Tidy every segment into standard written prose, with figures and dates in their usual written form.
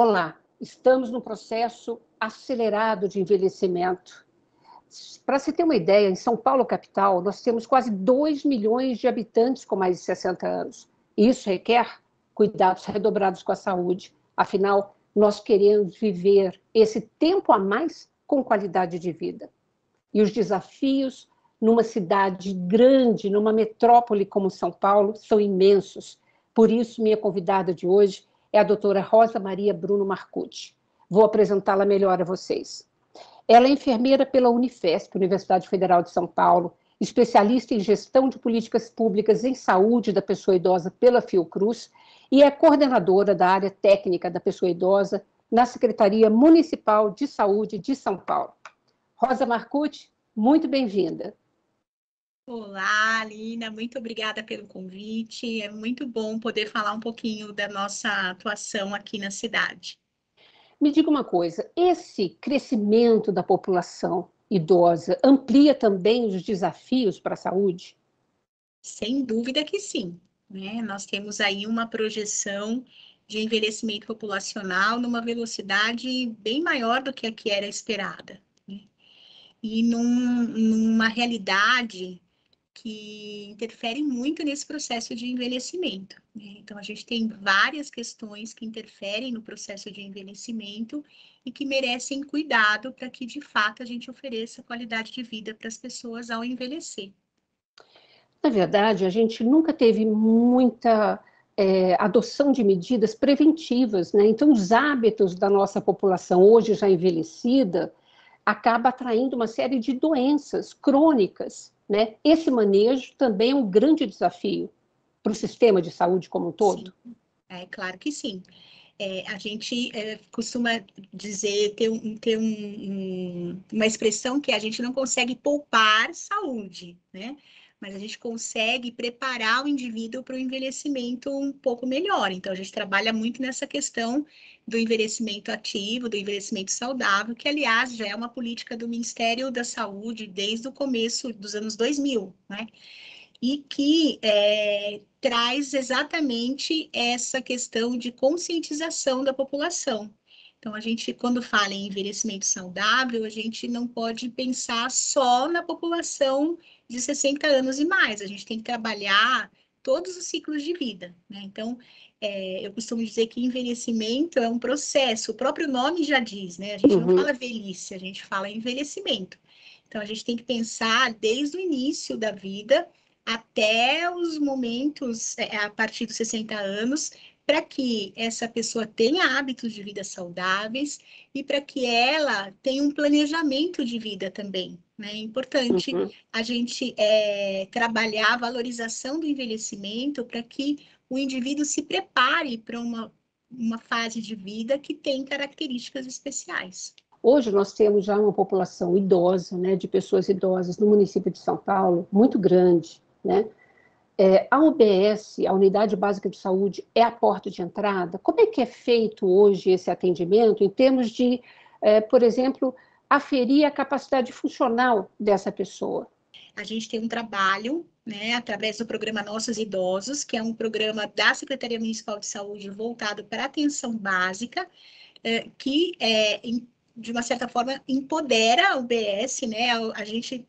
Olá, estamos num processo acelerado de envelhecimento. Para se ter uma ideia, em São Paulo, capital, nós temos quase 2 milhões de habitantes com mais de 60 anos. Isso requer cuidados redobrados com a saúde. Afinal, nós queremos viver esse tempo a mais com qualidade de vida. E os desafios numa cidade grande, numa metrópole como São Paulo, são imensos. Por isso, minha convidada de hoje é a doutora Rosa Maria Bruno Marcucci. Vou apresentá-la melhor a vocês. Ela é enfermeira pela Unifesp, Universidade Federal de São Paulo, especialista em gestão de políticas públicas em saúde da pessoa idosa pela Fiocruz e é coordenadora da área técnica da pessoa idosa na Secretaria Municipal de Saúde de São Paulo. Rosa Marcucci, muito bem-vinda. Olá, Alina, muito obrigada pelo convite. É muito bom poder falar um pouquinho da nossa atuação aqui na cidade. Me diga uma coisa, esse crescimento da população idosa amplia também os desafios para a saúde? Sem dúvida que sim, né? Nós temos aí uma projeção de envelhecimento populacional numa velocidade bem maior do que a que era esperada, né? E numa realidade que interferem muito nesse processo de envelhecimento, né? Então, a gente tem várias questões que interferem no processo de envelhecimento e que merecem cuidado para que, de fato, a gente ofereça qualidade de vida para as pessoas ao envelhecer. Na verdade, a gente nunca teve muita adoção de medidas preventivas, né? Então, os hábitos da nossa população, hoje já envelhecida, acaba atraindo uma série de doenças crônicas, né? Esse manejo também é um grande desafio para o sistema de saúde como um todo. Sim, é claro que sim. A gente costuma dizer, uma expressão que a gente não consegue poupar saúde, né? Mas a gente consegue preparar o indivíduo para o envelhecimento um pouco melhor. Então, a gente trabalha muito nessa questão do envelhecimento ativo, do envelhecimento saudável, que, aliás, já é uma política do Ministério da Saúde desde o começo dos anos 2000, né? E que traz exatamente essa questão de conscientização da população. Então, a gente, quando fala em envelhecimento saudável, a gente não pode pensar só na população de 60 anos e mais, a gente tem que trabalhar todos os ciclos de vida, né? Então, eu costumo dizer que envelhecimento é um processo, o próprio nome já diz, né? A gente não fala velhice, a gente fala envelhecimento. Então, a gente tem que pensar desde o início da vida até os momentos, a partir dos 60 anos, para que essa pessoa tenha hábitos de vida saudáveis e para que ela tenha um planejamento de vida também, né? É importante a gente trabalhar a valorização do envelhecimento para que o indivíduo se prepare para uma fase de vida que tem características especiais. Hoje nós temos já uma população idosa, né, de pessoas idosas no município de São Paulo, muito grande, né? A UBS, a Unidade Básica de Saúde, é a porta de entrada? Como é que é feito hoje esse atendimento em termos de, por exemplo, aferir a capacidade funcional dessa pessoa? A gente tem um trabalho, né, através do programa Nossos Idosos, que é um programa da Secretaria Municipal de Saúde voltado para a atenção básica, que de uma certa forma, empodera a UBS, né? A gente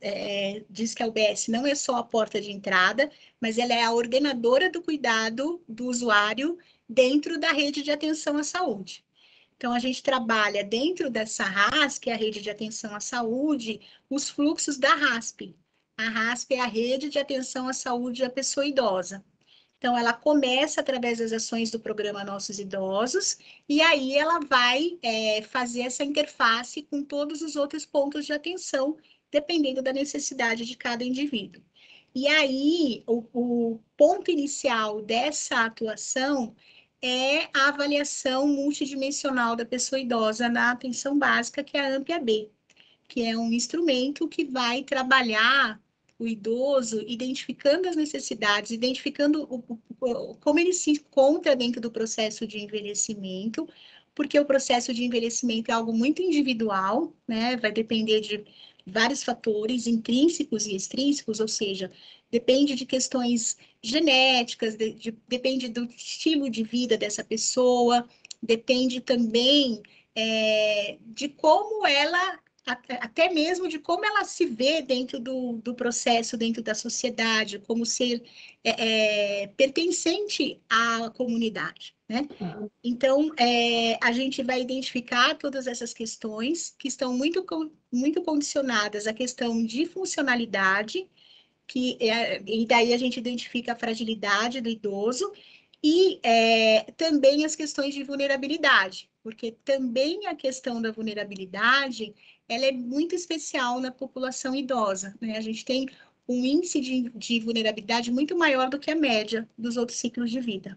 diz que a UBS não é só a porta de entrada, mas ela é a ordenadora do cuidado do usuário dentro da rede de atenção à saúde. Então, a gente trabalha dentro dessa RAS, que é a rede de atenção à saúde, os fluxos da RASP. A RASP é a rede de atenção à saúde da pessoa idosa. Então, ela começa através das ações do programa Nossos Idosos, e aí ela vai fazer essa interface com todos os outros pontos de atenção, dependendo da necessidade de cada indivíduo. E aí, o ponto inicial dessa atuação é a avaliação multidimensional da pessoa idosa na atenção básica, que é a AMP-AB, que é um instrumento que vai trabalhar o idoso, identificando as necessidades, identificando como ele se encontra dentro do processo de envelhecimento, porque o processo de envelhecimento é algo muito individual, né? Vai depender de vários fatores intrínsecos e extrínsecos, ou seja, depende de questões genéticas, depende do estilo de vida dessa pessoa, depende também de como ela, até mesmo de como ela se vê dentro do processo, dentro da sociedade, como ser pertencente à comunidade, né? Uhum. Então, a gente vai identificar todas essas questões que estão muito condicionadas à questão de funcionalidade, e daí a gente identifica a fragilidade do idoso e também as questões de vulnerabilidade, porque também a questão da vulnerabilidade, ela é muito especial na população idosa, né? A gente tem um índice de vulnerabilidade muito maior do que a média dos outros ciclos de vida.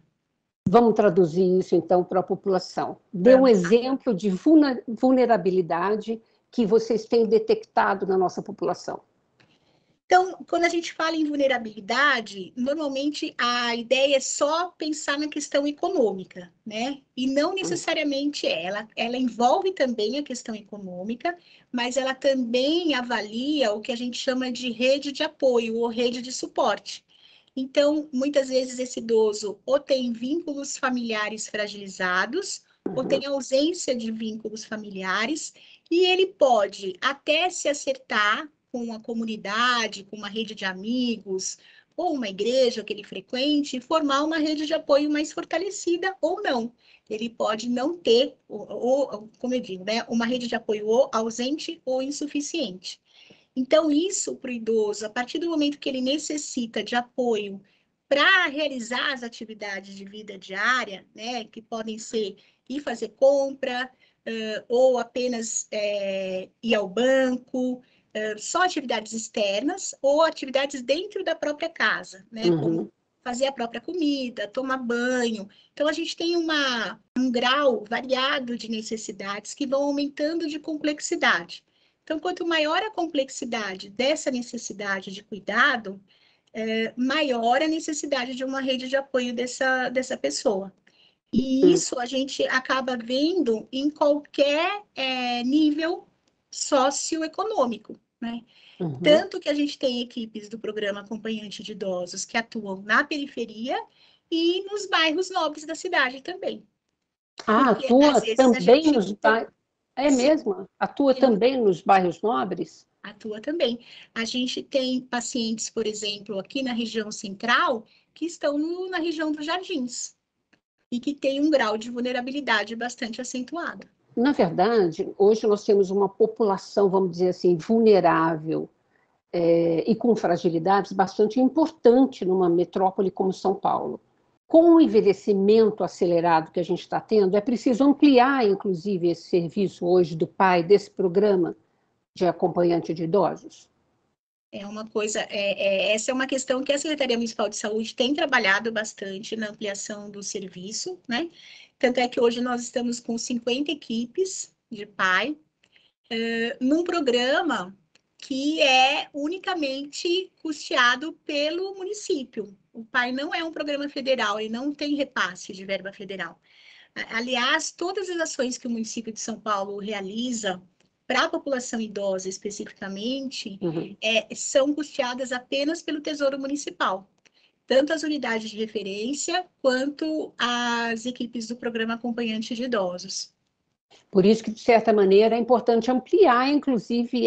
Vamos traduzir isso, então, para a população. Dê um Vamos. exemplo de vulnerabilidade que vocês têm detectado na nossa população. Então, quando a gente fala em vulnerabilidade, normalmente a ideia é só pensar na questão econômica, né? E não necessariamente ela envolve também a questão econômica, mas ela também avalia o que a gente chama de rede de apoio ou rede de suporte. Então, muitas vezes esse idoso ou tem vínculos familiares fragilizados, ou tem ausência de vínculos familiares, e ele pode até se acertar com a comunidade, com uma rede de amigos, ou uma igreja que ele frequente, e formar uma rede de apoio mais fortalecida ou não. Ele pode não ter, ou como eu digo, né, uma rede de apoio ou ausente ou insuficiente. Então, isso para o idoso, a partir do momento que ele necessita de apoio para realizar as atividades de vida diária, né, que podem ser ir fazer compra, ou apenas ir ao banco, só atividades externas, ou atividades dentro da própria casa, né, como fazer a própria comida, tomar banho. Então, a gente tem um grau variado de necessidades que vão aumentando de complexidade. Então, quanto maior a complexidade dessa necessidade de cuidado, maior a necessidade de uma rede de apoio dessa pessoa. E isso a gente acaba vendo em qualquer nível socioeconômico, né? Tanto que a gente tem equipes do programa Acompanhante de Idosos que atuam na periferia e nos bairros nobres da cidade também. Porque, às Atua vezes, a também gente... nos bairros... É Sim, mesmo? Atua também nos bairros nobres? atua também. A gente tem pacientes, por exemplo, aqui na região central, que estão na região dos Jardins e que tem um grau de vulnerabilidade bastante acentuado. Na verdade, hoje nós temos uma população, vamos dizer assim, vulnerável e com fragilidades bastante importante numa metrópole como São Paulo. Com o envelhecimento acelerado que a gente está tendo, é preciso ampliar, inclusive, esse serviço hoje do PAI, desse programa de acompanhante de idosos. É uma coisa, essa é uma questão que a Secretaria Municipal de Saúde tem trabalhado bastante na ampliação do serviço, né? Tanto é que hoje nós estamos com 50 equipes de PAI, num programa que é unicamente custeado pelo município. O PAI não é um programa federal, ele não tem repasse de verba federal. Aliás, todas as ações que o município de São Paulo realiza para a população idosa especificamente, são custeadas apenas pelo Tesouro Municipal. Tanto as unidades de referência, quanto as equipes do programa Acompanhante de Idosos. Por isso que, de certa maneira, é importante ampliar, inclusive,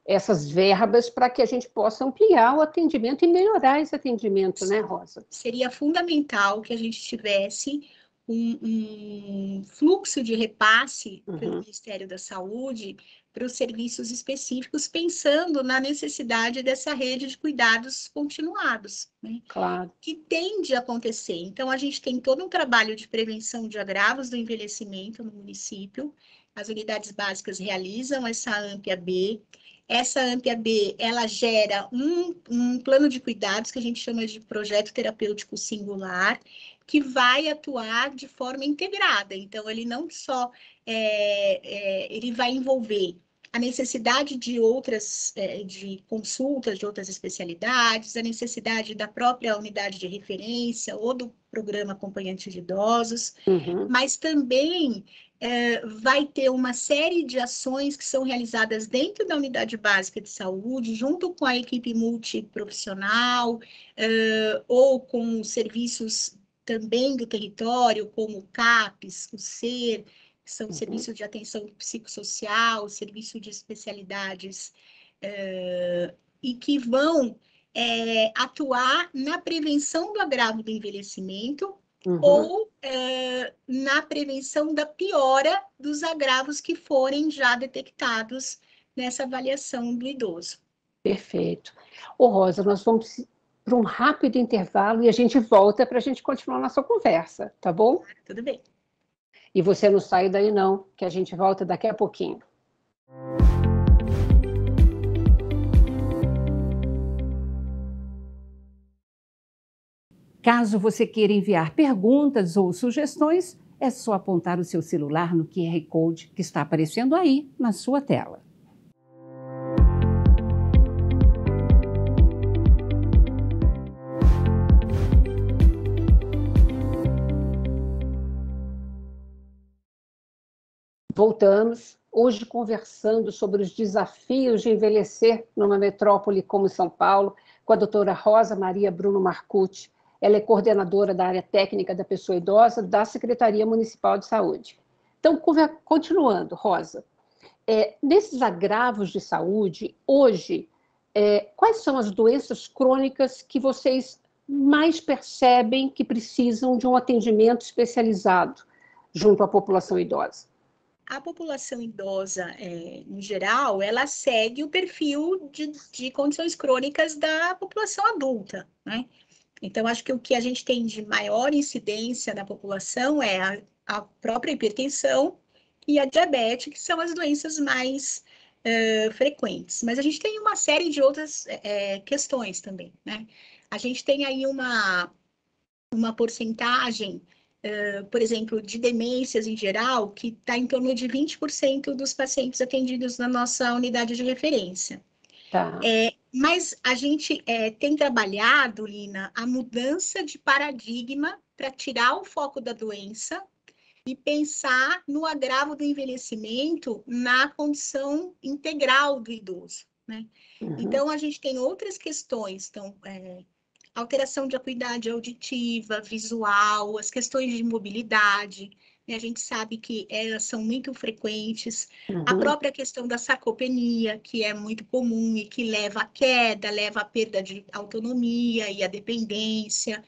essas verbas para que a gente possa ampliar o atendimento e melhorar esse atendimento, né, Rosa? Seria fundamental que a gente tivesse um fluxo de repasse pelo Ministério da Saúde para os serviços específicos, pensando na necessidade dessa rede de cuidados continuados, né? Claro. Que tende a acontecer. Então, a gente tem todo um trabalho de prevenção de agravos do envelhecimento no município, as unidades básicas realizam essa AMP-AB. Essa AMP-AB, ela gera um plano de cuidados que a gente chama de projeto terapêutico singular, que vai atuar de forma integrada. Então, ele não só ele vai envolver a necessidade de outras, de consultas de outras especialidades, a necessidade da própria unidade de referência ou do programa acompanhante de idosos, mas também vai ter uma série de ações que são realizadas dentro da unidade básica de saúde, junto com a equipe multiprofissional, ou com serviços também do território, como o CAPS, o SER, que são serviços de atenção psicossocial, serviço de especialidades, e que vão atuar na prevenção do agravo do envelhecimento ou na prevenção da piora dos agravos que forem já detectados nessa avaliação do idoso. Perfeito. Ô, Rosa, nós vamos para um rápido intervalo e a gente volta para a gente continuar a nossa conversa, tá bom? Tudo bem. E você não sai daí não, que a gente volta daqui a pouquinho. Caso você queira enviar perguntas ou sugestões, é só apontar o seu celular no QR Code que está aparecendo aí na sua tela. Voltamos, hoje conversando sobre os desafios de envelhecer numa metrópole como São Paulo, com a doutora Rosa Maria Bruno Marcucci. Ela é coordenadora da área técnica da pessoa idosa da Secretaria Municipal de Saúde. Então, continuando, Rosa, nesses agravos de saúde, hoje, quais são as doenças crônicas que vocês mais percebem que precisam de um atendimento especializado junto à população idosa? A população idosa, em geral, ela segue o perfil de condições crônicas da população adulta, né? Então, acho que o que a gente tem de maior incidência na população é a própria hipertensão e a diabetes, que são as doenças mais frequentes. Mas a gente tem uma série de outras questões também, né? A gente tem aí uma porcentagem, por exemplo, de demências em geral, que está em torno de 20% dos pacientes atendidos na nossa unidade de referência. Tá. Mas a gente tem trabalhado, Lina, a mudança de paradigma para tirar o foco da doença e pensar no agravo do envelhecimento na condição integral do idoso, né? Então, a gente tem outras questões, então, alteração de acuidade auditiva, visual, as questões de mobilidade, né? A gente sabe que elas são muito frequentes. A própria questão da sarcopenia, que é muito comum e que leva à queda, leva à perda de autonomia e à dependência.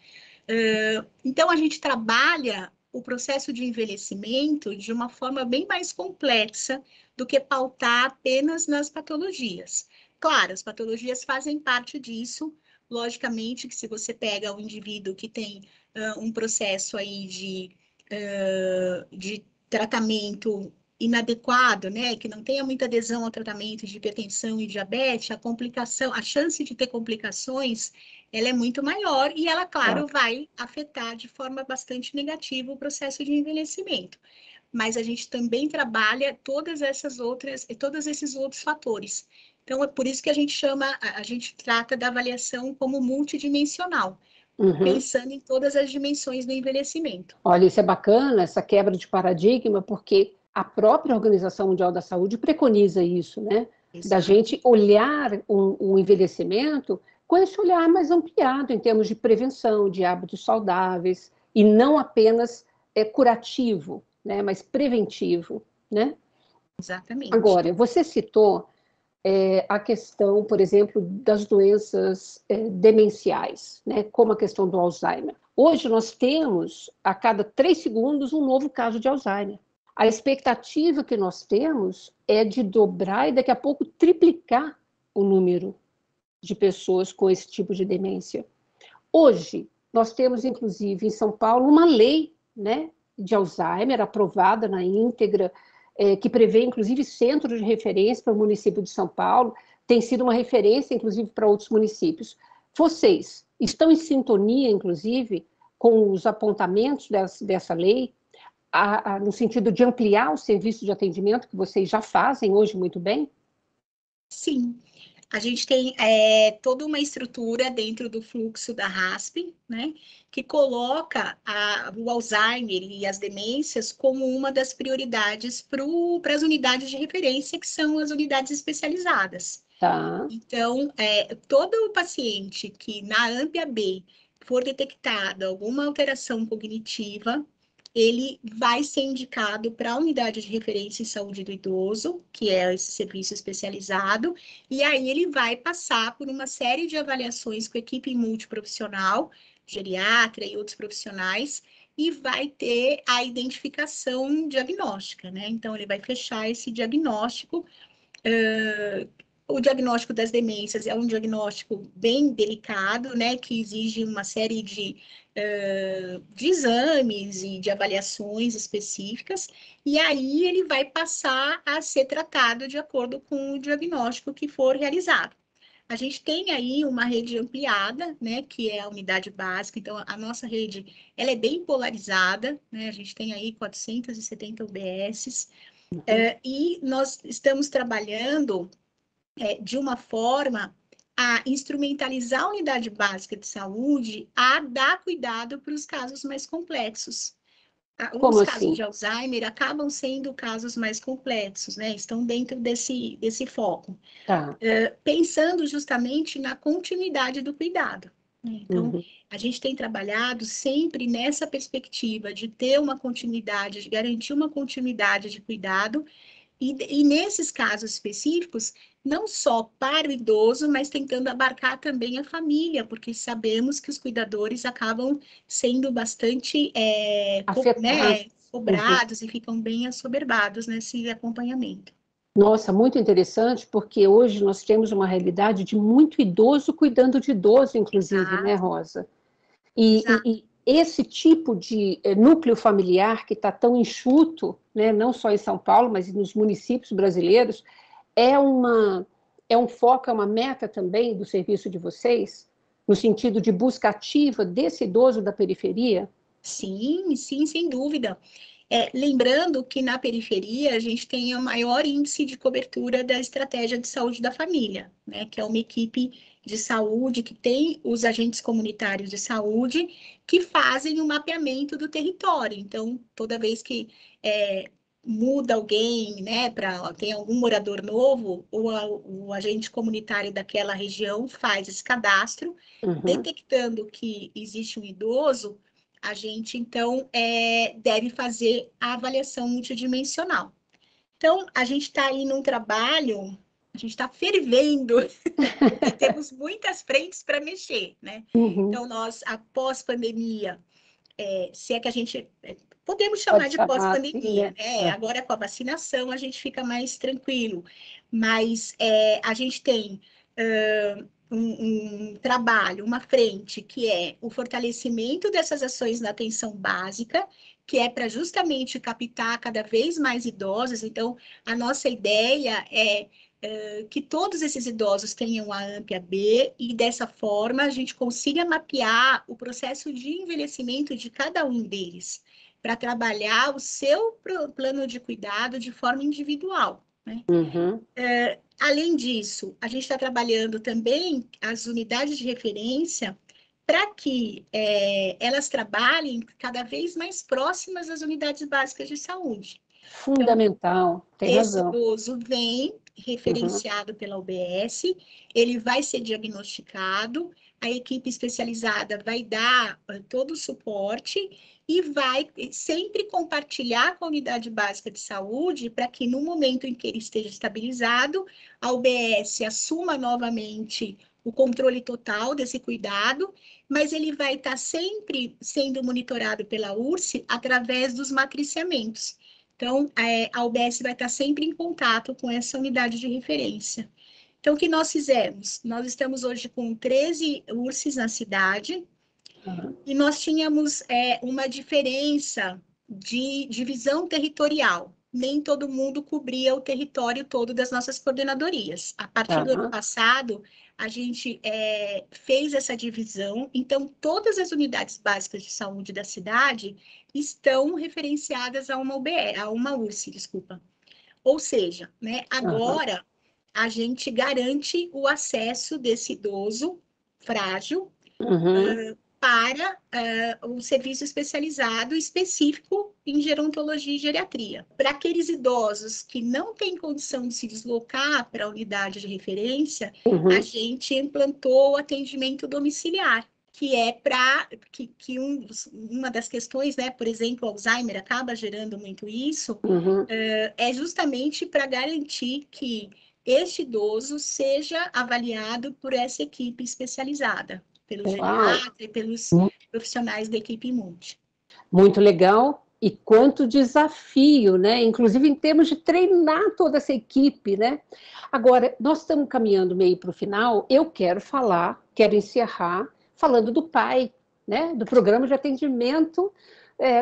Então, a gente trabalha o processo de envelhecimento de uma forma bem mais complexa do que pautar apenas nas patologias. Claro, as patologias fazem parte disso. Logicamente que se você pega um indivíduo que tem um processo aí de tratamento inadequado, né, que não tenha muita adesão ao tratamento de hipertensão e diabetes, a chance de ter complicações, ela é muito maior e ela, claro, vai afetar de forma bastante negativa o processo de envelhecimento. Mas a gente também trabalha todos esses outros fatores. Então, é por isso que a gente trata da avaliação como multidimensional, pensando em todas as dimensões do envelhecimento. Olha, isso é bacana, essa quebra de paradigma, porque a própria Organização Mundial da Saúde preconiza isso, né? Exato. Da gente olhar o envelhecimento com esse olhar mais ampliado em termos de prevenção, de hábitos saudáveis, e não apenas curativo, né? Mas preventivo, né? Exatamente. Agora, você citou a questão, por exemplo, das doenças demenciais, né, como a questão do Alzheimer. Hoje nós temos, a cada 3 segundos, um novo caso de Alzheimer. A expectativa que nós temos é de dobrar e daqui a pouco triplicar o número de pessoas com esse tipo de demência. Hoje, nós temos, inclusive, em São Paulo, uma lei, né, de Alzheimer aprovada na íntegra, que prevê, inclusive, centros de referência para o município de São Paulo, tem sido uma referência, inclusive, para outros municípios. Vocês estão em sintonia, inclusive, com os apontamentos dessa lei, no sentido de ampliar o serviço de atendimento que vocês já fazem hoje muito bem? Sim. A gente tem toda uma estrutura dentro do fluxo da RASP, né, que coloca o Alzheimer e as demências como uma das prioridades para as unidades de referência, que são as unidades especializadas. Tá. Então, todo o paciente que na AMP-AB for detectada alguma alteração cognitiva, ele vai ser indicado para a unidade de referência em saúde do idoso, que é esse serviço especializado, e aí ele vai passar por uma série de avaliações com a equipe multiprofissional, geriatra e outros profissionais, e vai ter a identificação diagnóstica, né? Então, ele vai fechar esse diagnóstico. O diagnóstico das demências é um diagnóstico bem delicado, né, que exige uma série de exames e de avaliações específicas, e aí ele vai passar a ser tratado de acordo com o diagnóstico que for realizado. A gente tem aí uma rede ampliada, né, que é a unidade básica, então a nossa rede, ela é bem polarizada, né, a gente tem aí 470 UBSs, e nós estamos trabalhando de uma forma a instrumentalizar a unidade básica de saúde a dar cuidado para os casos mais complexos. Como Os casos assim? de Alzheimer acabam sendo casos mais complexos, né? Estão dentro desse foco. Tá. Pensando justamente na continuidade do cuidado, né? Então, Uhum. a gente tem trabalhado sempre nessa perspectiva de ter uma continuidade, de garantir uma continuidade de cuidado, e nesses casos específicos, não só para o idoso, mas tentando abarcar também a família, porque sabemos que os cuidadores acabam sendo bastante, Afetado. né, Uhum. cobrados e ficam bem assoberbados nesse acompanhamento. Nossa, muito interessante, porque hoje nós temos uma realidade de muito idoso cuidando de idoso, inclusive, né, Exato, Rosa? E, exato. e esse tipo de núcleo familiar que está tão enxuto, né, não só em São Paulo, mas nos municípios brasileiros, é é um foco, é uma meta também do serviço de vocês, no sentido de busca ativa desse idoso da periferia? Sim, sim, sem dúvida. Lembrando que na periferia a gente tem o maior índice de cobertura da estratégia de saúde da família, né? Que é uma equipe de saúde que tem os agentes comunitários de saúde que fazem o mapeamento do território. Então, toda vez que muda alguém, né, tem algum morador novo, o agente comunitário daquela região faz esse cadastro, Uhum. detectando que existe um idoso, a gente, então, deve fazer a avaliação multidimensional. Então, a gente está aí num trabalho, a gente está fervendo, porque temos muitas frentes para mexer, né? Uhum. Então, nós, após pandemia, se é que a gente podemos Pode chamar de chamar assim, pós-pandemia, né? né? É. Agora com a vacinação a gente fica mais tranquilo, mas a gente tem um trabalho, uma frente que é o fortalecimento dessas ações na atenção básica, que é para justamente captar cada vez mais idosos. Então, a nossa ideia é que todos esses idosos tenham a AMPA B e, dessa forma, a gente consiga mapear o processo de envelhecimento de cada um deles, para trabalhar o seu plano de cuidado de forma individual, né? Uhum. Além disso, a gente está trabalhando também as unidades de referência para que elas trabalhem cada vez mais próximas das unidades básicas de saúde. Então, Fundamental, tem esse razão. idoso vem Uhum. referenciado pela UBS, ele vai ser diagnosticado, a equipe especializada vai dar todo o suporte e vai sempre compartilhar com a unidade básica de saúde para que no momento em que ele esteja estabilizado, a UBS assuma novamente o controle total desse cuidado, mas ele vai estar sempre sendo monitorado pela URSE através dos matriciamentos. Então, a UBS vai estar sempre em contato com essa unidade de referência. Então, o que nós fizemos? Nós estamos hoje com 13 URSs na cidade, Uhum. e nós tínhamos uma diferença de divisão territorial. Nem todo mundo cobria o território todo das nossas coordenadorias. A partir do ano Uhum. passado, a gente fez essa divisão, então todas as unidades básicas de saúde da cidade estão referenciadas a uma UBS, a uma URSE, desculpa. Ou seja, né, Uhum. agora a gente garante o acesso desse idoso frágil Uhum. para um serviço especializado específico em gerontologia e geriatria. Para aqueles idosos que não têm condição de se deslocar para a unidade de referência, a Uhum. gente implantou o atendimento domiciliar, que é para uma das questões, né, por exemplo, o Alzheimer acaba gerando muito isso, é justamente para garantir que este idoso seja avaliado por essa equipe especializada, pelo Uau. geriatra e pelos profissionais da equipe multi. Muito legal. E quanto desafio, né? Inclusive em termos de treinar toda essa equipe, né? Agora, nós estamos caminhando meio para o final. Eu quero encerrar falando do PAI, né? Do Programa de Atendimento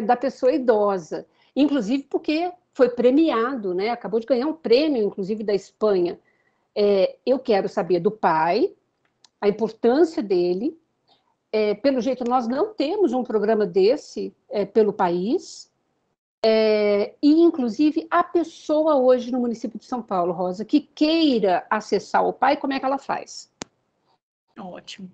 da Pessoa Idosa. Inclusive porque foi premiado, né? Acabou de ganhar um prêmio, inclusive da Espanha. Eu quero saber do PAI, a importância dele. Pelo jeito, nós não temos um programa desse pelo país. E, inclusive, a pessoa hoje no município de São Paulo, Rosa, que queira acessar o PAI, como é que ela faz? Ótimo.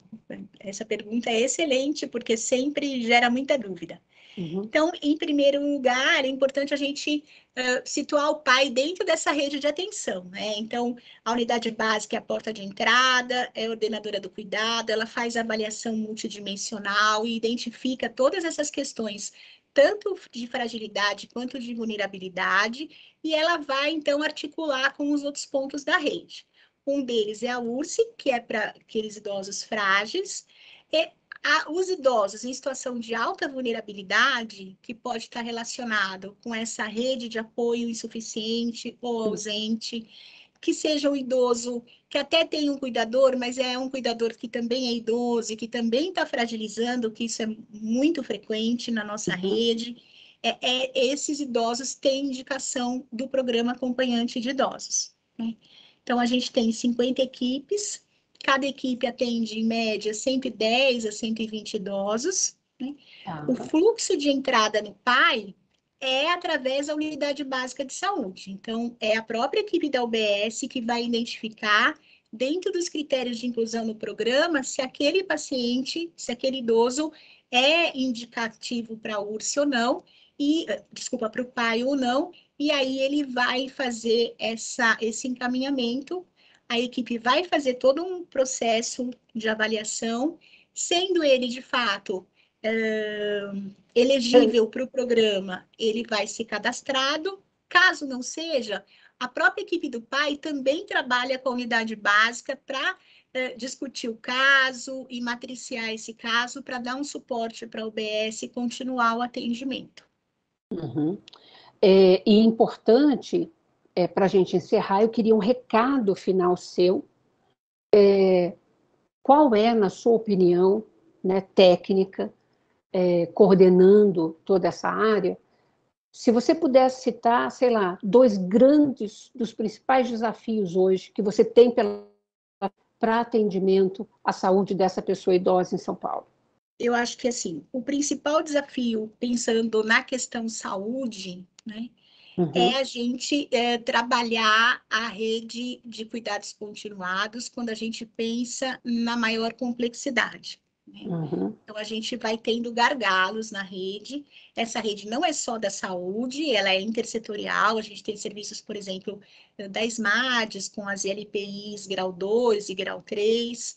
Essa pergunta é excelente, porque sempre gera muita dúvida. Então, em primeiro lugar, é importante a gente situar o PAI dentro dessa rede de atenção, né? Então, a unidade básica é a porta de entrada, é a ordenadora do cuidado, ela faz avaliação multidimensional e identifica todas essas questões, tanto de fragilidade quanto de vulnerabilidade, e ela vai, então, articular com os outros pontos da rede. Um deles é a URSE, que é para aqueles idosos frágeis, e os idosos em situação de alta vulnerabilidade, que pode estar relacionado com essa rede de apoio insuficiente ou ausente, que seja um idoso que até tem um cuidador, mas é um cuidador que também é idoso e que também está fragilizando, que isso é muito frequente na nossa rede. Esses idosos têm indicação do programa acompanhante de idosos, né? Então, a gente tem 50 equipes, cada equipe atende, em média, 110 a 120 idosos, né? O fluxo de entrada no PAI é através da unidade básica de saúde. Então, é a própria equipe da UBS que vai identificar, dentro dos critérios de inclusão no programa, se aquele paciente, se aquele idoso é indicativo para a URSE ou não, para o PAI ou não, e aí ele vai fazer esse encaminhamento, a equipe vai fazer todo um processo de avaliação, sendo ele, de fato, elegível para o programa, ele vai ser cadastrado. Caso não seja, a própria equipe do PAI também trabalha com a unidade básica para discutir o caso e matriciar esse caso para dar um suporte para a UBS e continuar o atendimento. E importante, para a gente encerrar, eu queria um recado final seu. Qual é, na sua opinião, né, técnica, coordenando toda essa área, se você pudesse citar, sei lá, dois dos principais desafios hoje que você tem para atendimento à saúde dessa pessoa idosa em São Paulo? Eu acho que, assim, o principal desafio, pensando na questão saúde, né, é a gente trabalhar a rede de cuidados continuados quando a gente pensa na maior complexidade, né? Então, a gente vai tendo gargalos na rede. Essa rede não é só da saúde, ela é intersetorial. A gente tem serviços, por exemplo, da SMADES, com as LPIs grau 2 e grau 3.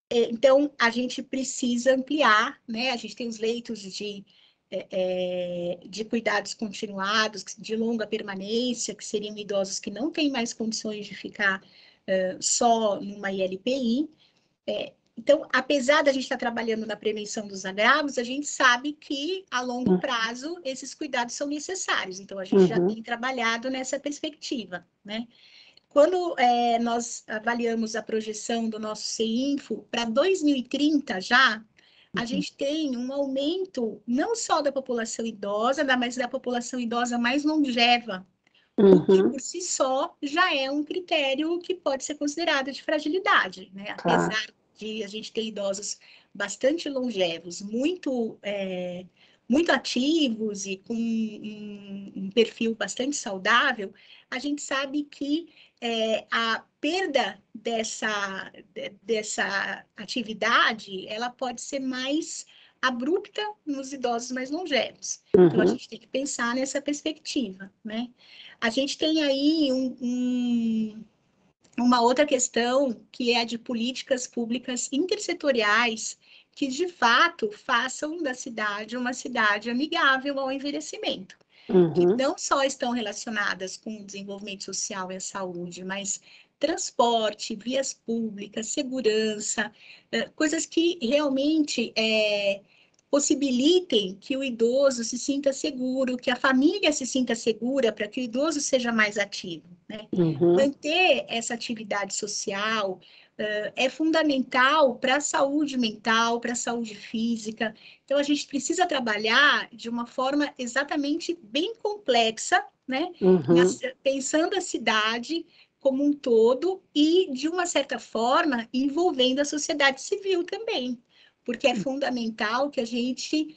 Então, a gente precisa ampliar, né? A gente tem os leitos de cuidados continuados, de longa permanência, que seriam idosos que não têm mais condições de ficar só numa ILPI. Então, apesar da gente estar trabalhando na prevenção dos agravos, a gente sabe que, a longo prazo, esses cuidados são necessários. Então, a gente já tem trabalhado nessa perspectiva, né? Quando nós avaliamos a projeção do nosso CINFO para 2030 já, a gente tem um aumento não só da população idosa, mas da população idosa mais longeva, o que por si só já é um critério que pode ser considerado de fragilidade, né? Apesar de a gente ter idosos bastante longevos, muito ativos e com um perfil bastante saudável, a gente sabe que a perda dessa atividade, ela pode ser mais abrupta nos idosos mais longevos. Então, a gente tem que pensar nessa perspectiva, né? A gente tem aí uma outra questão que é a de políticas públicas intersetoriais que, de fato, façam da cidade uma cidade amigável ao envelhecimento, que não só estão relacionadas com o desenvolvimento social e a saúde, mas transporte, vias públicas, segurança, coisas que realmente possibilitem que o idoso se sinta seguro, que a família se sinta segura para que o idoso seja mais ativo, né? Manter essa atividade social é fundamental para a saúde mental, para a saúde física. Então, a gente precisa trabalhar de uma forma exatamente bem complexa, né? Pensando a cidade como um todo e, de uma certa forma, envolvendo a sociedade civil também, porque é fundamental que a gente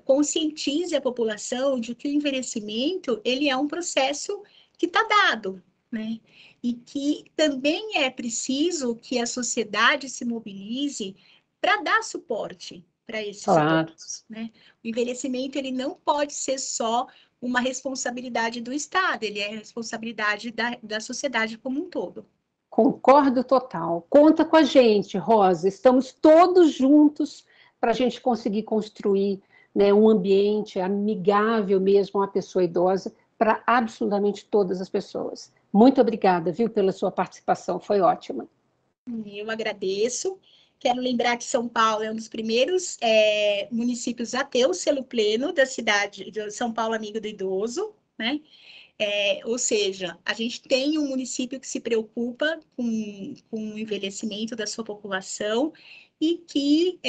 conscientize a população de que o envelhecimento ele é um processo que está dado, né? E que também é preciso que a sociedade se mobilize para dar suporte para esses idosos, né? O envelhecimento ele não pode ser só uma responsabilidade do Estado, ele é responsabilidade da sociedade como um todo. Concordo total. Conta com a gente, Rosa. Estamos todos juntos para a gente conseguir construir, né, um ambiente amigável mesmo à pessoa idosa para absolutamente todas as pessoas. Muito obrigada, viu, pela sua participação. Foi ótima. Eu agradeço. Quero lembrar que São Paulo é um dos primeiros municípios a ter o selo pleno da cidade de São Paulo Amigo do Idoso, né? Ou seja, a gente tem um município que se preocupa com o envelhecimento da sua população e que,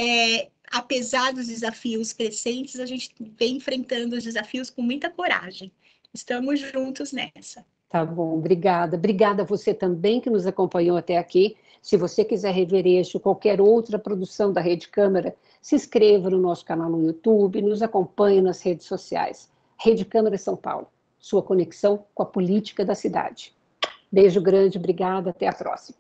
apesar dos desafios crescentes, a gente vem enfrentando os desafios com muita coragem. Estamos juntos nessa. Tá bom, obrigada. Obrigada a você também que nos acompanhou até aqui. Se você quiser rever este ou qualquer outra produção da Rede Câmara, se inscreva no nosso canal no YouTube, nos acompanhe nas redes sociais. Rede Câmara São Paulo, sua conexão com a política da cidade. Beijo grande, obrigada, até a próxima.